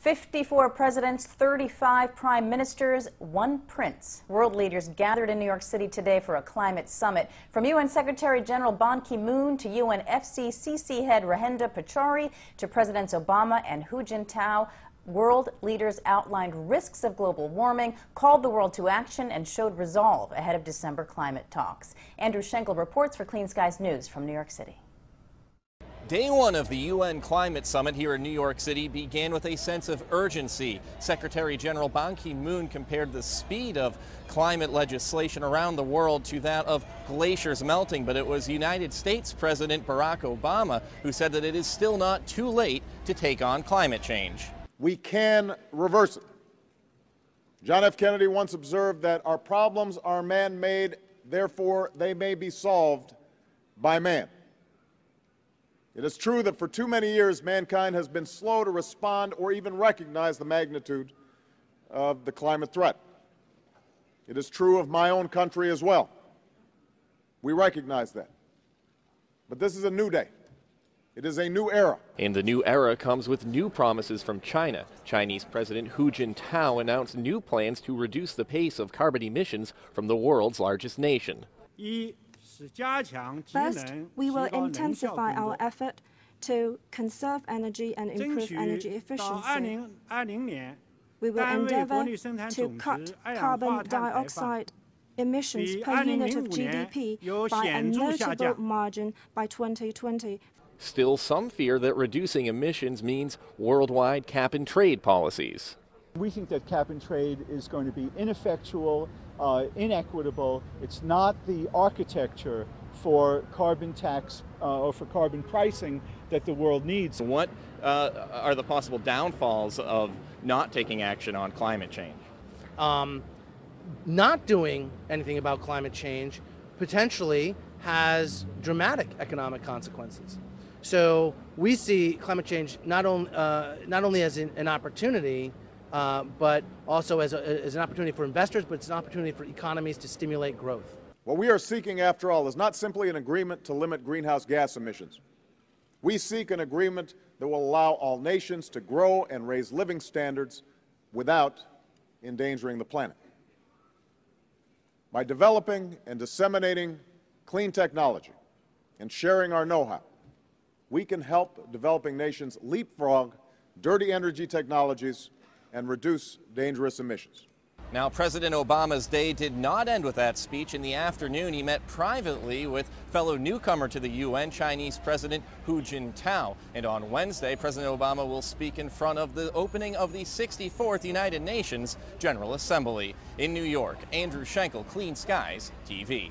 54 presidents, 35 prime ministers, one prince. World leaders gathered in New York City today for a climate summit. From UN Secretary General Ban Ki-moon to UN FCCC head Rohenda Pachauri to Presidents Obama and Hu Jintao, world leaders outlined risks of global warming, called the world to action, and showed resolve ahead of December climate talks. Andrew Schenkel reports for Clean Skies News from New York City. Day one of the UN Climate Summit here in New York City began with a sense of urgency. Secretary General Ban Ki-moon compared the speed of climate legislation around the world to that of glaciers melting, but it was United States President Barack Obama who said that it is still not too late to take on climate change. We can reverse it. John F. Kennedy once observed that our problems are man-made, therefore they may be solved by man. It is true that for too many years, mankind has been slow to respond or even recognize the magnitude of the climate threat. It is true of my own country as well. We recognize that. But this is a new day. It is a new era. And the new era comes with new promises from China. Chinese President Hu Jintao announced new plans to reduce the pace of carbon emissions from the world's largest nation. First, we will intensify our effort to conserve energy and improve energy efficiency. We will endeavor to cut carbon dioxide emissions per unit of GDP by a notable margin by 2020. Still, some fear that reducing emissions means worldwide cap-and-trade policies. We think that cap-and-trade is going to be ineffectual, inequitable. It's not the architecture for carbon tax or for carbon pricing that the world needs. What are the possible downfalls of not taking action on climate change? Not doing anything about climate change potentially has dramatic economic consequences. So we see climate change not only as an opportunity, but also as an opportunity for investors, but it's an opportunity for economies to stimulate growth. What we are seeking, after all, is not simply an agreement to limit greenhouse gas emissions. We seek an agreement that will allow all nations to grow and raise living standards without endangering the planet. By developing and disseminating clean technology and sharing our know-how, we can help developing nations leapfrog dirty energy technologies and reduce dangerous emissions. Now, President Obama's day did not end with that speech. In the afternoon, he met privately with fellow newcomer to the UN, Chinese President Hu Jintao. And on Wednesday, President Obama will speak in front of the opening of the 64th United Nations General Assembly. In New York, Andrew Schenkel, Clean Skies TV.